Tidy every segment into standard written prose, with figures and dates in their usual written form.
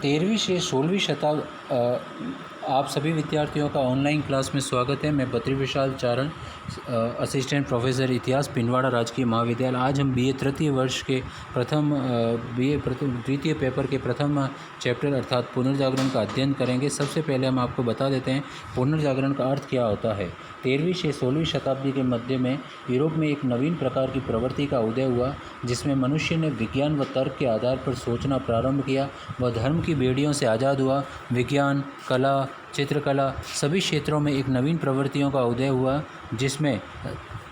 13वीं से 16वीं शताब्दी आप सभी विद्यार्थियों का ऑनलाइन क्लास में स्वागत है। मैं बद्री विशाल चारण, असिस्टेंट प्रोफेसर इतिहास, पिंडवाड़ा राजकीय महाविद्यालय। आज हम बीए तृतीय वर्ष के द्वितीय पेपर के प्रथम चैप्टर अर्थात पुनर्जागरण का अध्ययन करेंगे। सबसे पहले हम आपको बता देते हैं पुनर्जागरण का अर्थ क्या होता है। 13वीं से 16वीं शताब्दी के मध्य में यूरोप में एक नवीन प्रकार की प्रवृत्ति का उदय हुआ, जिसमें मनुष्य ने विज्ञान व तर्क के आधार पर सोचना प्रारंभ किया। वह धर्म की बेड़ियों से आज़ाद हुआ। विज्ञान, कला, चित्रकला सभी क्षेत्रों में एक नवीन प्रवृत्तियों का उदय हुआ, जिसने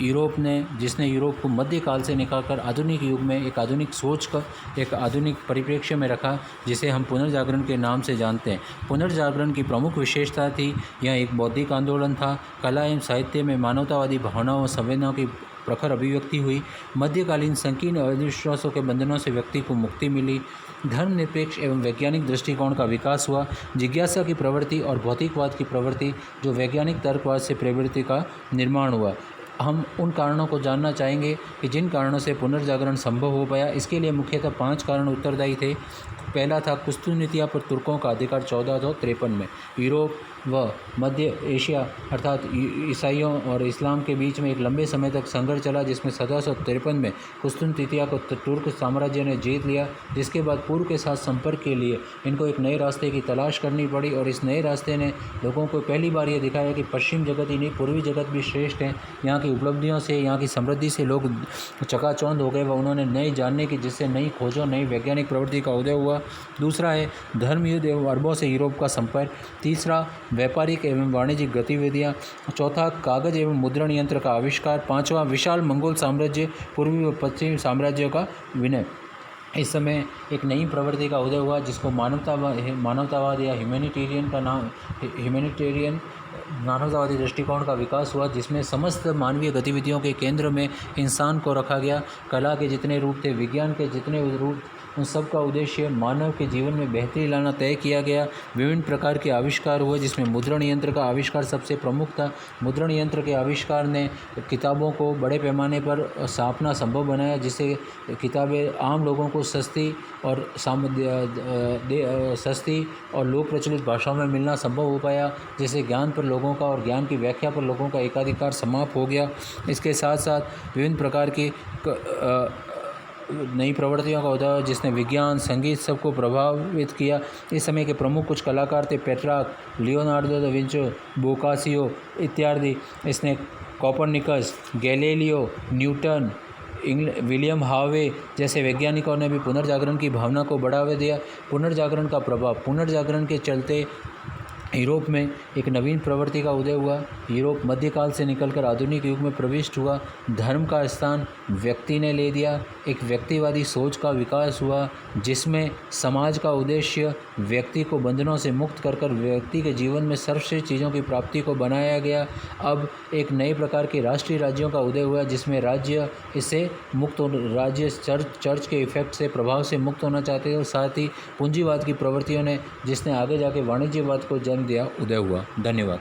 यूरोप को मध्यकाल से निकालकर आधुनिक युग में एक आधुनिक सोच का एक आधुनिक परिप्रेक्ष्य में रखा, जिसे हम पुनर्जागरण के नाम से जानते हैं। पुनर्जागरण की प्रमुख विशेषता थी, यह एक बौद्धिक आंदोलन था। कला एवं साहित्य में मानवतावादी भावनाओं और संवेदनाओं की प्रखर अभिव्यक्ति हुई। मध्यकालीन संकीर्ण अंधविश्वासों के बंधनों से व्यक्ति को मुक्ति मिली। धर्मनिरपेक्ष एवं वैज्ञानिक दृष्टिकोण का विकास हुआ। जिज्ञासा की प्रवृत्ति और भौतिकवाद की प्रवृत्ति, जो वैज्ञानिक तर्कवाद से प्रवृत्ति का निर्माण हुआ। हम उन कारणों को जानना चाहेंगे कि जिन कारणों से पुनर्जागरण संभव हो पाया। इसके लिए मुख्यतः 5 कारण उत्तरदायी थे। पहला था कुस्तुनितिया पर तुर्कों का अधिकार 1453 में। यूरोप व मध्य एशिया अर्थात ईसाइयों और इस्लाम के बीच में एक लंबे समय तक संघर्ष चला, जिसमें 1753 में कुस्तुनितिया को तुर्क साम्राज्य ने जीत लिया। जिसके बाद पूर्व के साथ संपर्क के लिए इनको एक नए रास्ते की तलाश करनी पड़ी, और इस नए रास्ते ने लोगों को पहली बार ये दिखाया कि पश्चिम जगत ही नहीं, पूर्वी जगत भी श्रेष्ठ है। यहाँ की उपलब्धियों से, यहाँ की समृद्धि से लोग चकाचौंध हो गए व उन्होंने नए जानने की, जिससे नई खोजों, नई वैज्ञानिक प्रवृत्ति का उदय हुआ। दूसरा है धर्मयुद्ध एवं अरबों से यूरोप का संपर्क। तीसरा व्यापारिक एवं वाणिज्यिक गतिविधियाँ। चौथा कागज एवं मुद्रण यंत्र का आविष्कार। पाँचवा विशाल मंगोल साम्राज्य, पूर्वी व पश्चिमी साम्राज्यों का विलय। इस समय एक नई प्रवृत्ति का उदय हुआ, जिसको मानवतावाद या मानवतावादी दृष्टिकोण का विकास हुआ, जिसमें समस्त मानवीय गतिविधियों के केंद्र में इंसान को रखा गया। कला के जितने रूप थे, विज्ञान के जितने रूप, उन सब का उद्देश्य मानव के जीवन में बेहतरी लाना तय किया गया। विभिन्न प्रकार के आविष्कार हुए, जिसमें मुद्रण यंत्र का आविष्कार सबसे प्रमुख था। मुद्रण यंत्र के आविष्कार ने किताबों को बड़े पैमाने पर छापना संभव बनाया, जिससे किताबें आम लोगों को सस्ती और लोक प्रचलित भाषाओं में मिलना संभव हो पाया, जिससे ज्ञान पर लोगों का और ज्ञान की व्याख्या पर लोगों का एकाधिकार समाप्त हो गया। इसके साथ साथ विभिन्न प्रकार की नई प्रवृत्तियों का उदय, जिसने विज्ञान, संगीत सबको प्रभावित किया। इस समय के प्रमुख कुछ कलाकार थे पेट्रार्क, लियोनार्डो दा विंची, बोकासियो इत्यादि। इसने Copernicus, Galileo, Newton, William Harvey जैसे वैज्ञानिकों ने भी पुनर्जागरण की भावना को बढ़ावा दिया। पुनर्जागरण का प्रभाव, पुनर्जागरण के चलते यूरोप में एक नवीन प्रवृत्ति का उदय हुआ। यूरोप मध्यकाल से निकलकर आधुनिक युग में प्रविष्ट हुआ। धर्म का स्थान व्यक्ति ने ले दिया। एक व्यक्तिवादी सोच का विकास हुआ, जिसमें समाज का उद्देश्य व्यक्ति को बंधनों से मुक्त कर व्यक्ति के जीवन में सर्वश्रेष्ठ चीज़ों की प्राप्ति को बनाया गया। अब एक नए प्रकार के राष्ट्रीय राज्यों का उदय हुआ, जिसमें राज्य इससे मुक्त राज्य चर्च के इफेक्ट से, प्रभाव से मुक्त होना चाहते हैं। और साथ ही पूंजीवाद की प्रवृत्तियों ने, जिसने आगे जाके वाणिज्यवाद को जन्म दिया, उदय हुआ। धन्यवाद।